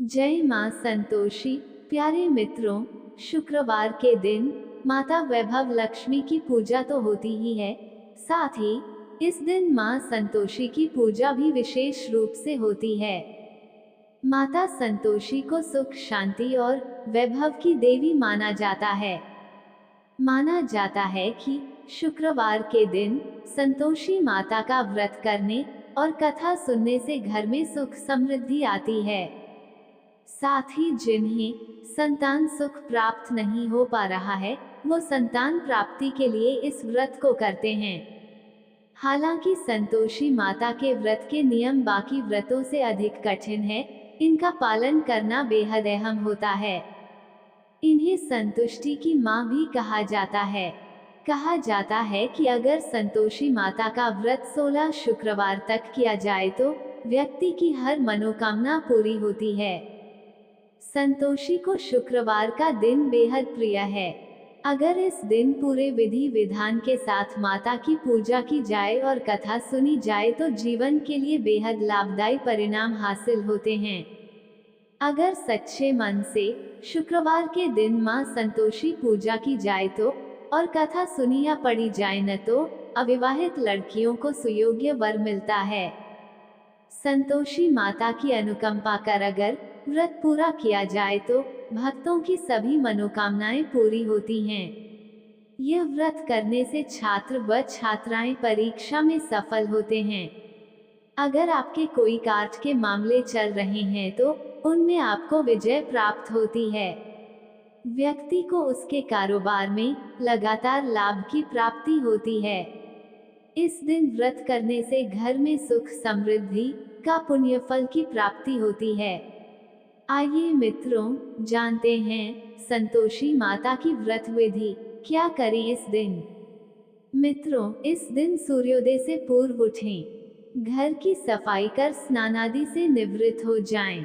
जय मां संतोषी। प्यारे मित्रों, शुक्रवार के दिन माता वैभव लक्ष्मी की पूजा तो होती ही है, साथ ही इस दिन मां संतोषी की पूजा भी विशेष रूप से होती है। माता संतोषी को सुख, शांति और वैभव की देवी माना जाता है। माना जाता है कि शुक्रवार के दिन संतोषी माता का व्रत करने और कथा सुनने से घर में सुख समृद्धि आती है। साथ ही जिन्हें संतान सुख प्राप्त नहीं हो पा रहा है, वो संतान प्राप्ति के लिए इस व्रत को करते हैं। हालांकि संतोषी माता के व्रत के नियम बाकी व्रतों से अधिक कठिन है, इनका पालन करना बेहद अहम होता है। इन्हें संतुष्टि की मां भी कहा जाता है। कहा जाता है कि अगर संतोषी माता का व्रत 16 शुक्रवार तक किया जाए तो व्यक्ति की हर मनोकामना पूरी होती है। संतोषी को शुक्रवार का दिन बेहद प्रिय है। अगर इस दिन पूरे विधि विधान के साथ माता की पूजा की जाए और कथा सुनी जाए तो जीवन के लिए बेहद लाभदायी परिणाम हासिल होते हैं। अगर सच्चे मन से शुक्रवार के दिन मां संतोषी पूजा की जाए तो और कथा सुनी या पढ़ी जाए न तो अविवाहित लड़कियों को सुयोग्य वर मिलता है। संतोषी माता की अनुकंपा कर अगर व्रत पूरा किया जाए तो भक्तों की सभी मनोकामनाएं पूरी होती हैं। यह व्रत करने से छात्र व छात्राएं परीक्षा में सफल होते हैं। अगर आपके कोई कार्य के मामले चल रहे हैं तो उनमें आपको विजय प्राप्त होती है। व्यक्ति को उसके कारोबार में लगातार लाभ की प्राप्ति होती है। इस दिन व्रत करने से घर में सुख समृद्धि का पुण्य फल की प्राप्ति होती है। आइए मित्रों, जानते हैं संतोषी माता की व्रत विधि। क्या करें इस दिन? मित्रों, इस दिन सूर्योदय से पूर्व उठें, घर की सफाई कर स्नान आदि से निवृत्त हो जाएं।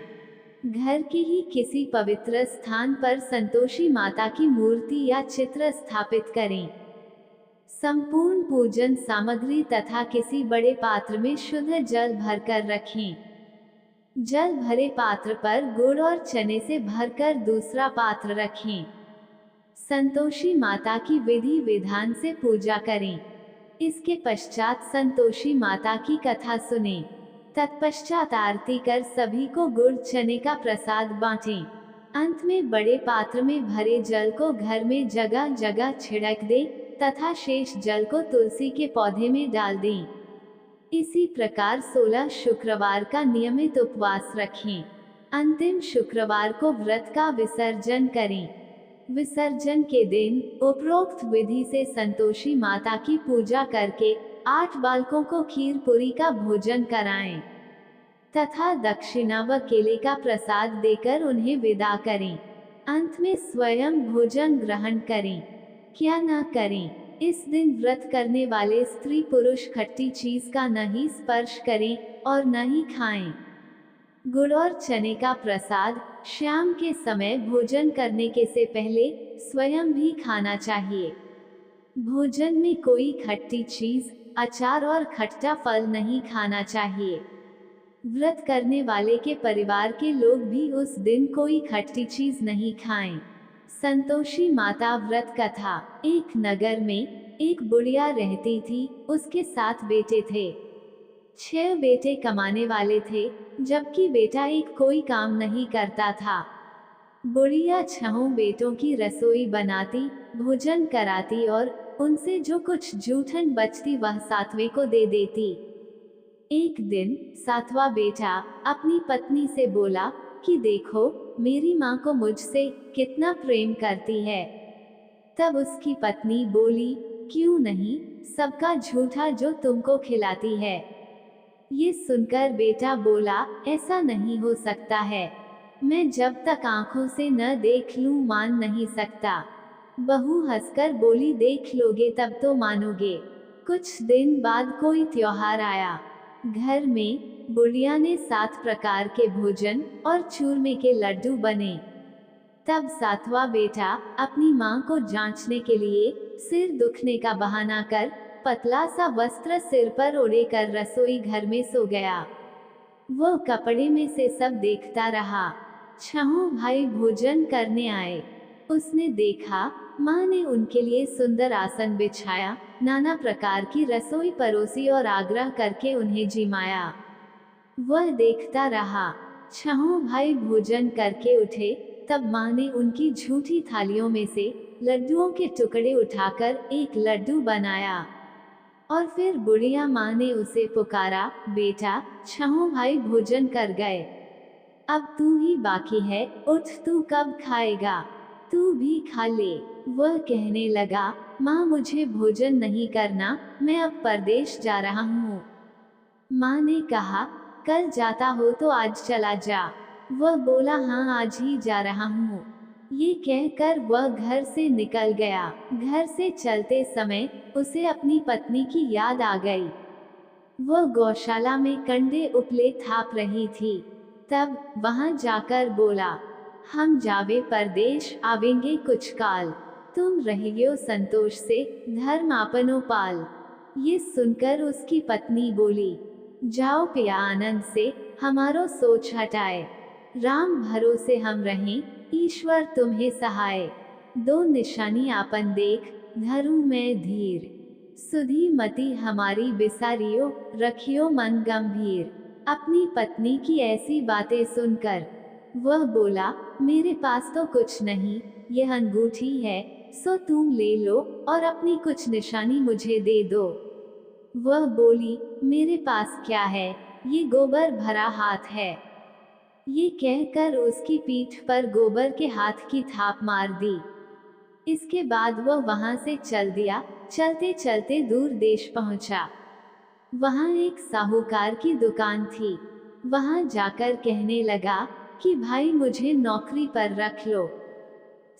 घर के ही किसी पवित्र स्थान पर संतोषी माता की मूर्ति या चित्र स्थापित करें। संपूर्ण पूजन सामग्री तथा किसी बड़े पात्र में शुद्ध जल भरकर रखें। जल भरे पात्र पर गुड़ और चने से भरकर दूसरा पात्र रखें। संतोषी माता की विधि विधान से पूजा करें। इसके पश्चात संतोषी माता की कथा सुनें। तत्पश्चात आरती कर सभी को गुड़ चने का प्रसाद बांटें। अंत में बड़े पात्र में भरे जल को घर में जगह जगह छिड़क दें तथा शेष जल को तुलसी के पौधे में डाल दें। इसी प्रकार 16 शुक्रवार का नियमित उपवास रखें। अंतिम शुक्रवार को व्रत का विसर्जन करें। विसर्जन के दिन उपरोक्त विधि से संतोषी माता की पूजा करके 8 बालकों को खीर पूरी का भोजन कराएं तथा दक्षिणा व केले का प्रसाद देकर उन्हें विदा करें। अंत में स्वयं भोजन ग्रहण करें। क्या न करें? इस दिन व्रत करने वाले स्त्री पुरुष खट्टी चीज का न ही स्पर्श करें और न ही खाएं। गुड़ और चने का प्रसाद शाम के समय भोजन करने के से पहले स्वयं भी खाना चाहिए। भोजन में कोई खट्टी चीज, अचार और खट्टा फल नहीं खाना चाहिए। व्रत करने वाले के परिवार के लोग भी उस दिन कोई खट्टी चीज नहीं खाएं। संतोषी माता व्रत कथा। एक नगर में एक बुढ़िया रहती थी। उसके 7 बेटे थे। 6 बेटे कमाने वाले थे, जबकि बेटा एक कोई काम नहीं करता था। बुढ़िया 6 बेटों की रसोई बनाती, भोजन कराती और उनसे जो कुछ जूठन बचती वह 7वें को दे देती। एक दिन 7वां बेटा अपनी पत्नी से बोला कि देखो, मेरी माँ को मुझसे कितना प्रेम करती है। तब उसकी पत्नी बोली, क्यों नहीं, सबका झूठा जो तुमको खिलाती है। ये सुनकर बेटा बोला, ऐसा नहीं हो सकता है। मैं जब तक आंखों से न देख लूं मान नहीं सकता। बहू हंसकर बोली, देख लोगे तब तो मानोगे। कुछ दिन बाद कोई त्योहार आया। घर में बुढ़िया ने 7 प्रकार के भोजन और चूरमे के लड्डू बने। तब 7वां बेटा अपनी मां को जांचने के लिए सिर दुखने का बहाना कर पतला सा वस्त्र सिर पर ओढ़े कर रसोई घर में सो गया। वो कपड़े में से सब देखता रहा। छहों भाई भोजन करने आए। उसने देखा माँ ने उनके लिए सुंदर आसन बिछाया, नाना प्रकार की रसोई परोसी और आग्रह करके उन्हें जिमाया। वह देखता रहा। छहों भाई भोजन करके उठे, तब माँ ने उनकी झूठी थालियों में से लड्डुओं के टुकड़े उठाकर एक लड्डू बनाया और फिर बुढ़िया माँ ने उसे पुकारा, बेटा, छहों भाई भोजन कर गए, अब तू ही बाकी है, उठ, तू कब खाएगा, तू भी खा ले। वह कहने लगा, माँ मुझे भोजन नहीं करना, मैं अब परदेश जा रहा हूँ। माँ ने कहा, कल जाता हो तो आज चला जा। वह बोला, हाँ आज ही जा रहा हूँ। ये कहकर वह घर से निकल गया। घर से चलते समय उसे अपनी पत्नी की याद आ गई। वह गौशाला में कंडे उपले थाप रही थी। तब वहां जाकर बोला, हम जावे परदेश, आवेंगे कुछ काल, तुम रहियो संतोष से, धर्म आपनो पाल। ये सुनकर उसकी पत्नी बोली, जाओ पिया आनंद से, हमारो सोच हटाए, राम भरोसे हम रहें, ईश्वर तुम्हें सहाय। दो निशानी आपन देख, धरूं मैं धीर, सुधी मति हमारी बिसारियो, रखियो मन गंभीर। अपनी पत्नी की ऐसी बातें सुनकर वह बोला, मेरे पास तो कुछ नहीं, यह अंगूठी है, सो तुम ले लो और अपनी कुछ निशानी मुझे दे दो। वह बोली, मेरे पास क्या है, ये गोबर भरा हाथ है। ये कहकर उसकी पीठ पर गोबर के हाथ की थाप मार दी। इसके बाद वह वहां से चल दिया। चलते चलते दूर देश पहुंचा। वहां एक साहूकार की दुकान थी। वहां जाकर कहने लगा कि भाई मुझे नौकरी पर रख लो।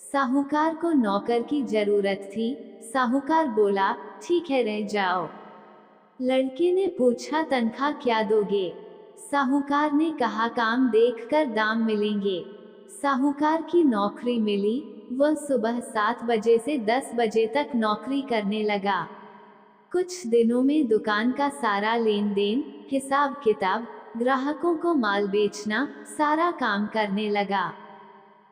साहूकार को नौकर की जरूरत थी। साहूकार बोला, ठीक है, रह जाओ। लड़के ने पूछा, तनख्वाह क्या दोगे? साहूकार ने कहा, काम देखकर दाम मिलेंगे। साहूकार की नौकरी मिली। वह सुबह 7 बजे से 10 बजे तक नौकरी करने लगा। कुछ दिनों में दुकान का सारा लेन देन, हिसाब किताब, ग्राहकों को माल बेचना, सारा काम करने लगा।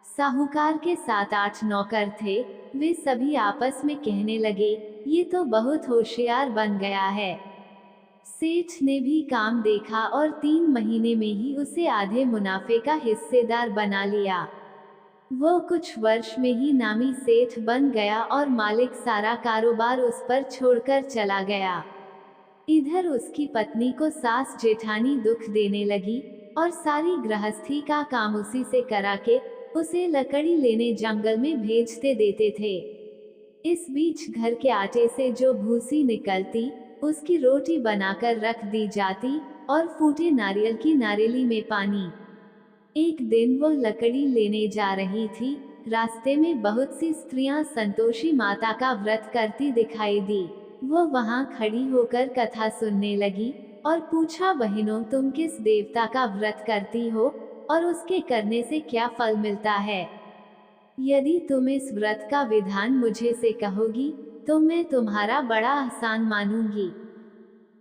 साहूकार के 7-8 नौकर थे। वे सभी आपस में कहने लगे, ये तो बहुत होशियार बन गया है। सेठ ने भी काम देखा और 3 महीने में ही उसे आधे मुनाफे का हिस्सेदार बना लिया। वो कुछ वर्ष में ही नामी सेठ बन गया और मालिक सारा कारोबार उस पर छोड़कर चला गया। इधर उसकी पत्नी को सास जेठानी दुख देने लगी और सारी गृहस्थी का काम उसी से करा के उसे लकड़ी लेने जंगल में भेजते देते थे। इस बीच घर के आटे से जो भूसी निकलती, उसकी रोटी बनाकर रख दी जाती और फूटे नारियल की नारियली में पानी। एक दिन वो लकड़ी लेने जा रही थी। रास्ते में बहुत सी स्त्रियां संतोषी माता का व्रत करती दिखाई दी। वो वहां खड़ी होकर कथा सुनने लगी और पूछा, बहनों, तुम किस देवता का व्रत करती हो और उसके करने से क्या फल मिलता है? यदि तुम इस व्रत का विधान मुझे से कहोगी तो मैं तुम्हारा बड़ा एहसान मानूंगी।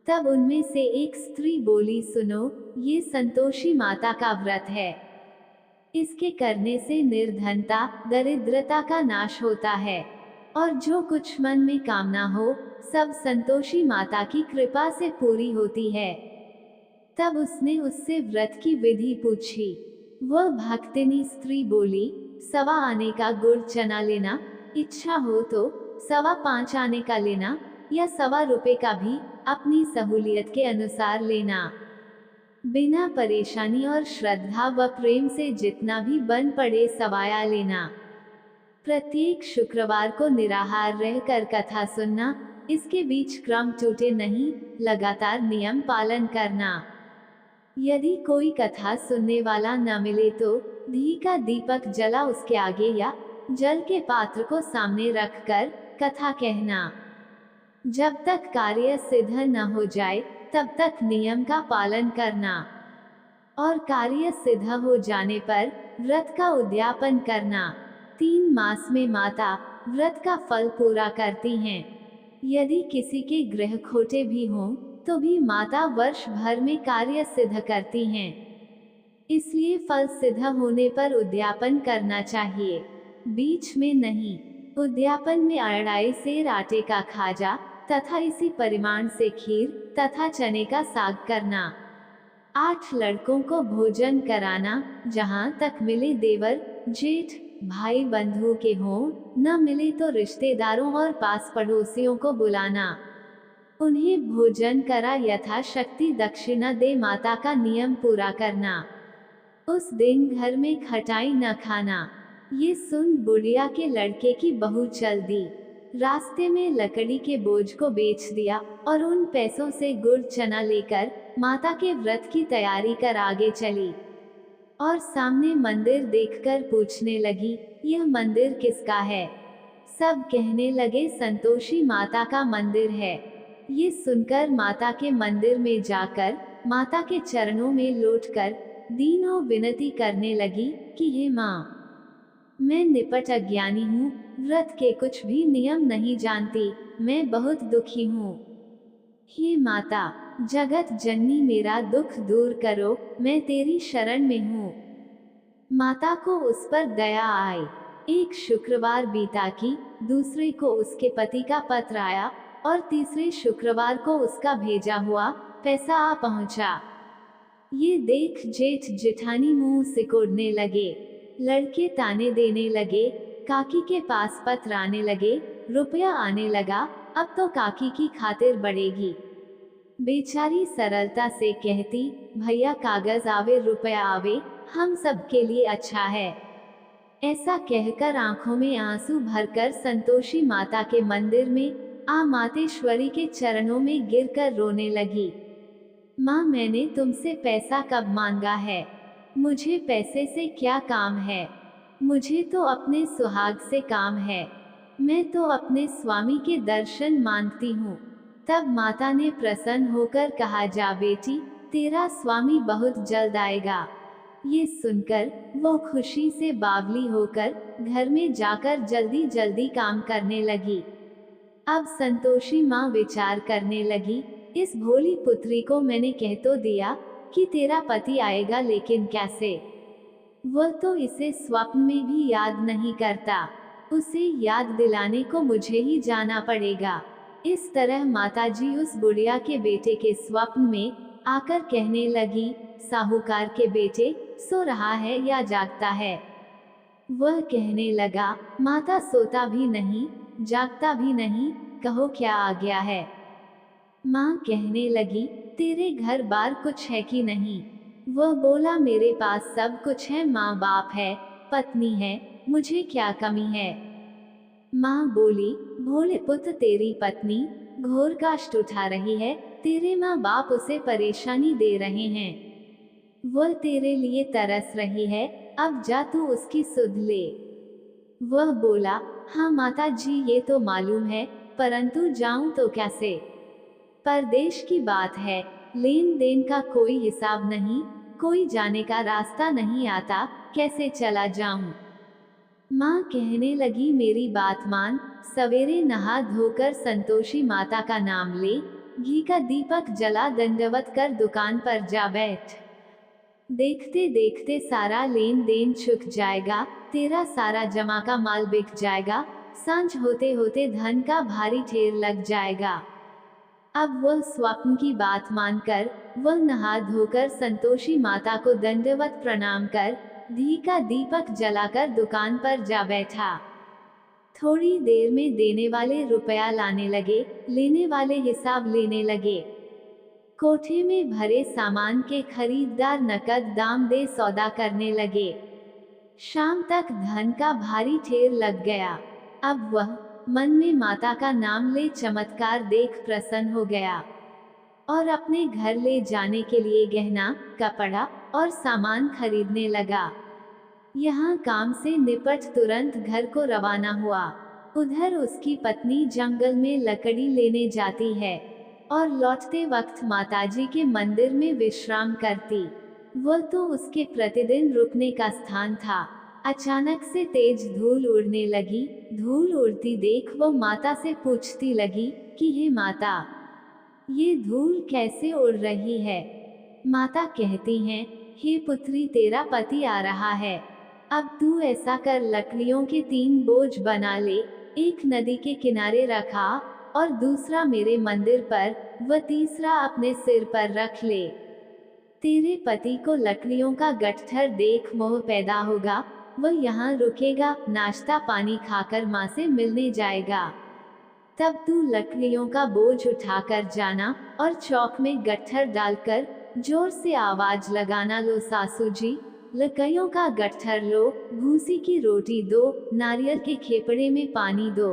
तब उनमें से एक स्त्री बोली, सुनो, ये संतोषी माता का व्रत है। इसके करने से निर्धनता, दरिद्रता का नाश होता है और जो कुछ मन में कामना हो सब संतोषी माता की कृपा से पूरी होती है। तब उसने उससे व्रत की विधि पूछी। वह भक्तिनी स्त्री बोली, 1.25 आने का गुड़ चना लेना, इच्छा हो तो 5.25 आने का लेना या 1.25 रुपए का भी, अपनी सहूलियत के अनुसार लेना। बिना परेशानी और श्रद्धा व प्रेम से जितना भी बन पड़े सवाया लेना। प्रत्येक शुक्रवार को निराहार रहकर कथा सुनना, इसके बीच क्रम टूटे नहीं, लगातार नियम पालन करना। यदि कोई कथा सुनने वाला न मिले तो घी का दीपक जला उसके आगे या जल के पात्र को सामने रखकर कथा कहना। जब तक कार्य सिद्ध न हो जाए तब तक नियम का पालन करना और कार्य सिद्ध हो जाने पर व्रत का उद्यापन करना। 3 मास में माता व्रत का फल पूरा करती हैं। यदि किसी के गृह खोटे भी हों तो भी माता वर्ष भर में कार्य सिद्ध करती हैं। इसलिए फल सिद्ध होने पर उद्यापन करना चाहिए, बीच में नहीं। उद्यापन में 2.5 सेर आटे का खाजा तथा इसी परिमाण से खीर तथा चने का साग करना। 8 लड़कों को भोजन कराना, जहाँ तक मिले देवर जेठ भाई बंधु के हों, न मिले तो रिश्तेदारों और पास पड़ोसियों को बुलाना। उन्हें भोजन करा यथाशक्ति दक्षिणा दे माता का नियम पूरा करना। उस दिन घर में खटाई न खाना। ये सुन बुढ़िया के लड़के की बहू चल दी। रास्ते में लकड़ी के बोझ को बेच दिया और उन पैसों से गुड़ चना लेकर माता के व्रत की तैयारी कर आगे चली। और सामने मंदिर देखकर पूछने लगी, यह मंदिर किसका है? सब कहने लगे, संतोषी माता का मंदिर है। ये सुनकर माता के मंदिर में जाकर माता के चरणों में लौटकर दीनों विनती करने लगी कि हे माँ, मैं निपट अज्ञानी हूँ, व्रत के कुछ भी नियम नहीं जानती, मैं बहुत दुखी हूँ। हे माता, जगत जननी मेरा दुख दूर करो, मैं तेरी शरण में हूँ। माता को उस पर दया आई। एक शुक्रवार बीता कि दूसरे को उसके पति का पत्र आया और तीसरे शुक्रवार को उसका भेजा हुआ पैसा आ पहुंचा। ये देख जेठ जेठानी मुंह सिकोड़ने लगे। लड़के ताने देने लगे, काकी के पास पत्र आने लगे, रुपया आने लगा, अब तो काकी की खातिर बढ़ेगी। बेचारी सरलता से कहती, भैया कागज आवे रुपया आवे, हम सब के लिए अच्छा है। ऐसा कहकर आंखों में आंसू भरकर संतोषी माता के मंदिर में आ मातेश्वरी के चरणों में गिरकर रोने लगी। माँ, मैंने तुमसे पैसा कब मांगा है? मुझे पैसे से क्या काम है? मुझे तो अपने सुहाग से काम है। मैं तो अपने स्वामी के दर्शन मांगती हूँ। तब माता ने प्रसन्न होकर कहा, जा बेटी, तेरा स्वामी बहुत जल्द आएगा। ये सुनकर वो खुशी से बावली होकर घर में जाकर जल्दी जल्दी काम करने लगी। अब संतोषी माँ विचार करने लगी, इस भोली पुत्री को मैंने कह तो दिया कि तेरा पति आएगा, लेकिन कैसे? वह तो इसे स्वप्न में भी याद नहीं करता। उसे याद दिलाने को मुझे ही जाना पड़ेगा। इस तरह माताजी उस बुढ़िया के बेटे के स्वप्न में आकर कहने लगी, साहूकार के बेटे, सो रहा है या जागता है? वह कहने लगा, माता सोता भी नहीं, जागता भी नहीं, कहो क्या आ गया है? माँ कहने लगी, तेरे घर बार कुछ है कि नहीं? वह बोला, मेरे पास सब कुछ है, माँ बाप है, पत्नी है, मुझे क्या कमी है? माँ बोली, भोले पुत्र, तेरी पत्नी घोर कष्ट उठा रही है, तेरे माँ बाप उसे परेशानी दे रहे हैं। वह तेरे लिए तरस रही है, अब जा तू उसकी सुध ले। वह बोला, हाँ माता जी, ये तो मालूम है, परंतु जाऊं तो कैसे? परदेश की बात है, लेन देन का कोई हिसाब नहीं, कोई जाने का रास्ता नहीं आता, कैसे चला जाऊं? माँ कहने लगी, मेरी बात मान, सवेरे नहा धोकर संतोषी माता का नाम ले, घी का दीपक जला दंडवत कर दुकान पर जा बैठ। देखते देखते सारा लेन देन चुक जाएगा, तेरा सारा जमा का माल बिक जाएगा, सांझ होते होते धन का भारी ढेर लग जाएगा। अब वह स्वप्न की बात मानकर वह नहा धोकर संतोषी माता को दंडवत प्रणाम कर घी का दीपक जलाकर दुकान पर जा बैठा। थोड़ी देर में देने वाले रुपया लाने लगे, लेने वाले हिसाब लेने लगे। कोठे में भरे सामान के खरीदार नकद दाम दे सौदा करने लगे। शाम तक धन का भारी ढेर लग गया। अब वह मन में माता का नाम ले चमत्कार देख प्रसन्न हो गया और अपने घर ले जाने के लिए गहना, कपड़ा और सामान खरीदने लगा। यहाँ काम से निपट तुरंत घर को रवाना हुआ। उधर उसकी पत्नी जंगल में लकड़ी लेने जाती है और लौटते वक्त माताजी के मंदिर में विश्राम करती। वह तो उसके प्रतिदिन रुकने का स्थान था। अचानक से तेज धूल उड़ने लगी। धूल उड़ती देख वो माता से पूछती लगी कि हे माता, ये धूल कैसे उड़ रही है? माता कहती हैं, हे पुत्री, तेरा पति आ रहा है। अब तू ऐसा कर, लकड़ियों के 3 बोझ बना ले, एक नदी के किनारे रखा और दूसरा मेरे मंदिर पर व तीसरा अपने सिर पर रख ले। तेरे पति को लकड़ियों का गट्ठर देख मोह पैदा होगा, वह यहाँ रुकेगा, नाश्ता पानी खाकर माँ से मिलने जाएगा। तब तू लकड़ियों का बोझ उठाकर जाना और चौक में गट्ठर डालकर जोर से आवाज लगाना, लो सासू जी, लकड़ियों का गट्ठर लो, भूसी की रोटी दो, नारियल के खेपड़े में पानी दो।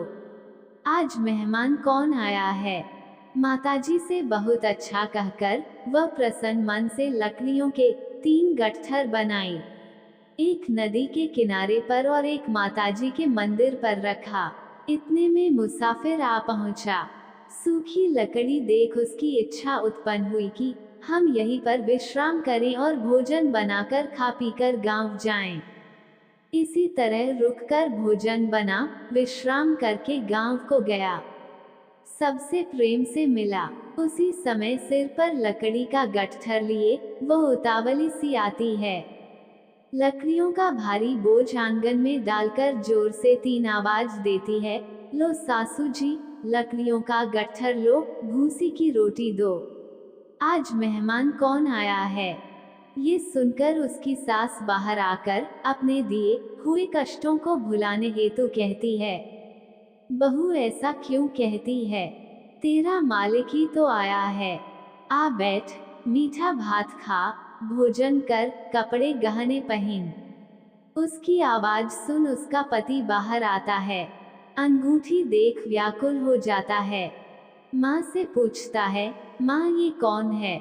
आज मेहमान कौन आया है? माताजी से बहुत अच्छा कहकर वह प्रसन्न मन से लकड़ियों के 3 गट्ठर बनाई, एक नदी के किनारे पर और एक माताजी के मंदिर पर रखा। इतने में मुसाफिर आ पहुंचा। सूखी लकड़ी देख उसकी इच्छा उत्पन्न हुई कि हम यहीं पर विश्राम करें और भोजन बनाकर खा पीकर गांव जाएं। इसी तरह रुककर भोजन बना, विश्राम करके गांव को गया, सबसे प्रेम से मिला। उसी समय सिर पर लकड़ी का गट्ठर लिए वह उतावली सी आती है। लकड़ियों का भारी बोझ आंगन में डालकर जोर से 3 आवाज देती है, लो सासू जी, लकड़ियों का गट्ठर लो, भूसी की रोटी दो। आज मेहमान कौन आया है? ये सुनकर उसकी सास बाहर आकर अपने दिए हुए कष्टों को भुलाने हेतु कहती है, बहू ऐसा क्यों कहती है? तेरा मालिक ही तो आया है। आ बैठ, मीठा भात खा, भोजन कर, कपड़े गहने पहन। उसकी आवाज सुन उसका पति बाहर आता है। अंगूठी देख व्याकुल हो जाता है। माँ से पूछता है, माँ ये कौन है?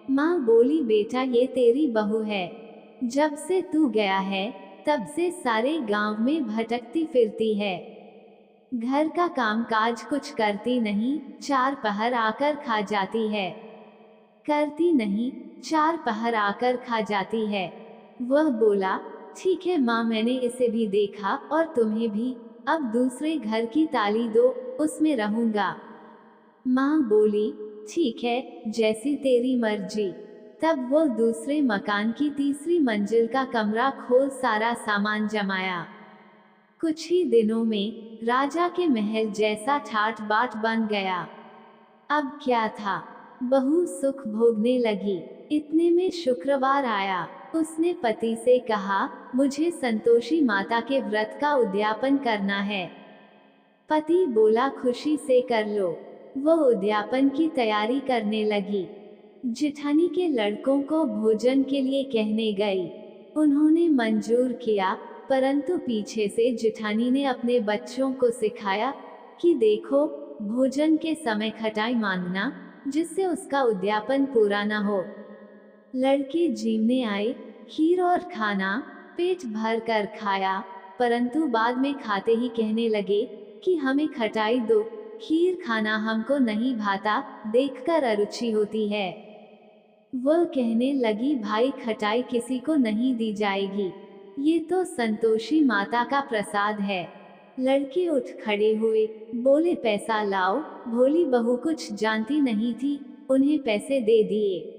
माँ बोली, बेटा ये तेरी बहू है। जब से तू गया है तब से सारे गांव में भटकती फिरती है। घर का कामकाज कुछ करती नहीं, 4 पहर आकर खा जाती है। करती नहीं, 4 पहर आकर खा जाती है। वह बोला, ठीक है माँ, मैंने इसे भी देखा और तुम्हें भी। अब दूसरे घर की ताली दो, उसमें रहूंगा। माँ बोली, ठीक है, जैसी तेरी मर्जी। तब वो दूसरे मकान की तीसरी मंजिल का कमरा खोल सारा सामान जमाया। कुछ ही दिनों में राजा के महल जैसा ठाट बाट बन गया। अब क्या था, बहू सुख भोगने लगी। इतने में शुक्रवार आया। उसने पति से कहा, मुझे संतोषी माता के व्रत का उद्यापन करना है। पति बोला, खुशी से कर लो। वह उद्यापन की तैयारी करने लगी। जेठानी के लड़कों को भोजन के लिए कहने गई। उन्होंने मंजूर किया, परंतु पीछे से जेठानी ने अपने बच्चों को सिखाया कि देखो, भोजन के समय खटाई मांगना, जिससे उसका उद्यापन पूरा न हो। लड़के जीवने आए, खीर और खाना पेट भर कर खाया, परंतु बाद में खाते ही कहने लगे कि हमें खटाई दो, खीर खाना हमको नहीं भाता, देखकर अरुचि होती है। वह कहने लगी, भाई खटाई किसी को नहीं दी जाएगी, ये तो संतोषी माता का प्रसाद है। लड़के उठ खड़े हुए, बोले, पैसा लाओ। भोली बहू कुछ जानती नहीं थी, उन्हें पैसे दे दिए।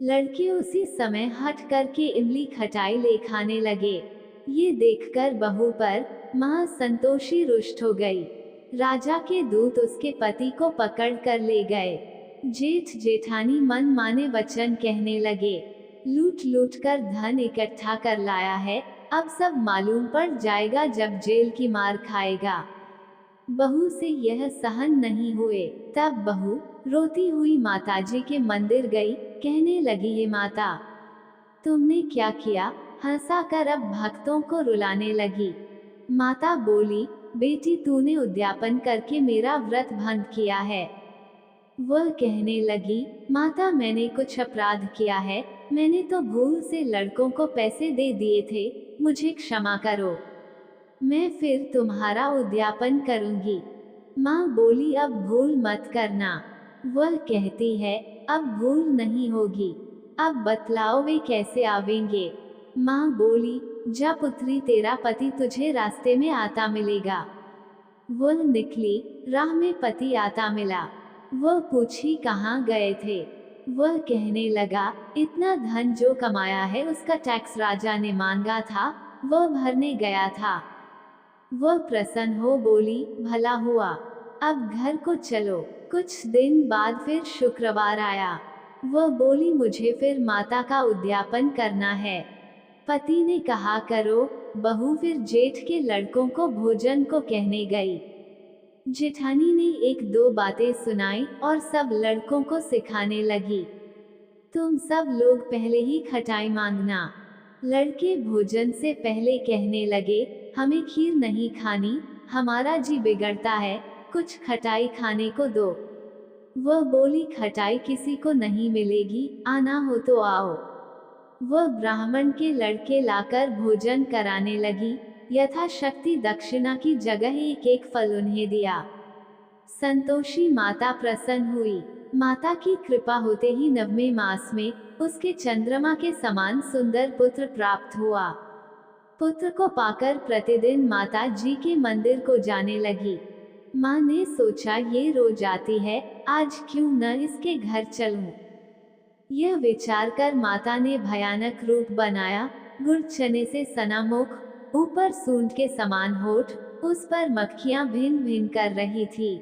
लड़के उसी समय हट करके इमली खटाई ले खाने लगे। ये देखकर बहू पर माँ संतोषी रुष्ट हो गई। राजा के दूत उसके पति को पकड़ कर ले गए। जेठ जेठानी मन माने वचन कहने लगे, लूट लूट कर धन इकट्ठा कर लाया है, अब सब मालूम पड़ जाएगा जब जेल की मार खाएगा। बहू से यह सहन नहीं हुए। तब बहू रोती हुई माताजी के मंदिर गई, कहने लगी, हे माता, तुमने क्या किया? हंसा कर अब भक्तों को रुलाने लगी। माता बोली, बेटी तूने उद्यापन करके मेरा व्रत भंग किया है। वह कहने लगी, माता मैंने कुछ अपराध किया है, मैंने तो भूल से लड़कों को पैसे दे दिए थे, मुझे क्षमा करो, मैं फिर तुम्हारा उद्यापन करूंगी। माँ बोली, अब भूल मत करना। वह कहती है, अब भूल नहीं होगी, अब बतलाओ वे कैसे आवेंगे? माँ बोली, जा पुत्री, तेरा पति तुझे रास्ते में आता मिलेगा। वह निकली, राह में पति आता मिला। वह पूछी, कहाँ गए थे? वह कहने लगा, इतना धन जो कमाया है उसका टैक्स राजा ने मांगा था, वह भरने गया था। वह प्रसन्न हो बोली, भला हुआ, अब घर को चलो। कुछ दिन बाद फिर शुक्रवार आया। वह बोली, मुझे फिर माता का उद्यापन करना है। पति ने कहा, करो। बहू फिर जेठ के लड़कों को भोजन को कहने गई। जेठानी ने एक दो बातें सुनाई और सब लड़कों को सिखाने लगी। तुम सब लोग पहले ही खटाई मांगना। लड़के भोजन से पहले कहने लगे, हमें खीर नहीं खानी, हमारा जी बिगड़ता है, कुछ खटाई खाने को दो। वह बोली, खटाई किसी को नहीं मिलेगी, आना हो तो आओ। वह ब्राह्मण के लड़के लाकर भोजन कराने लगी। यथाशक्ति दक्षिणा की जगह एक एक फल उन्हें दिया। संतोषी माता प्रसन्न हुई। माता की कृपा होते ही 9वें मास में उसके चंद्रमा के समान सुंदर पुत्र प्राप्त हुआ। पुत्र को पाकर प्रतिदिन माता जी के मंदिर को जाने लगी। माँ ने सोचा, ये रोज आती है, आज क्यों न इसके घर चलूं। यह विचार कर माता ने भयानक रूप बनाया। गुड़ चने से सना मुख, ऊपर सूंड के समान होठ, उस पर मक्खियां भिन भिन कर रही थी।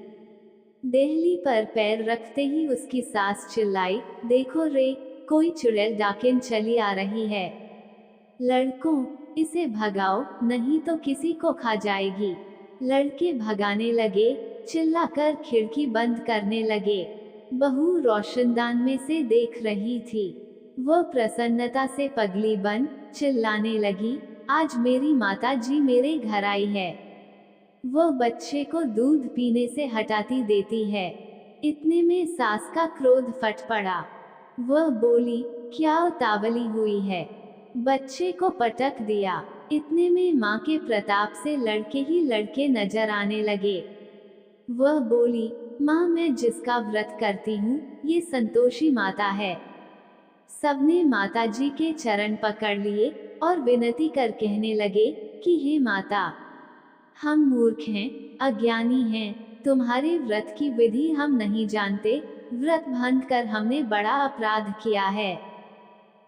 देहली पर पैर रखते ही उसकी सास चिल्लाई, देखो रे, कोई चुड़ैल डाकिन चली आ रही है। लड़कों, इसे भगाओ, नहीं तो किसी को खा जाएगी। लड़के भगाने लगे, चिल्लाकर खिड़की बंद करने लगे। बहू रोशनदान में से देख रही थी। वह प्रसन्नता से पगली बन चिल्लाने लगी, आज मेरी माता जी मेरे घर आई है। वह बच्चे को दूध पीने से हटाती देती है। इतने में सास का क्रोध फट पड़ा। वह बोली, क्या उतावली हुई है, बच्चे को पटक दिया। इतने में माँ के प्रताप से लड़के ही लड़के नजर आने लगे। वह बोली, माँ, मैं जिसका व्रत करती हूँ, ये संतोषी माता है। सबने माता जी के चरण पकड़ लिए और विनती कर कहने लगे कि हे माता, हम मूर्ख हैं, अज्ञानी हैं, तुम्हारे व्रत की विधि हम नहीं जानते, व्रत भंग कर हमने बड़ा अपराध किया है।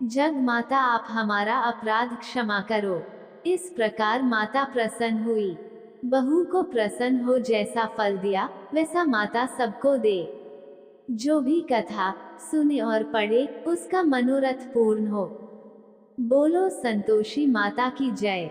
जग माता, आप हमारा अपराध क्षमा करो। इस प्रकार माता प्रसन्न हुई। बहू को प्रसन्न हो जैसा फल दिया, वैसा माता सबको दे। जो भी कथा सुने और पढ़े, उसका मनोरथ पूर्ण हो। बोलो संतोषी माता की जय।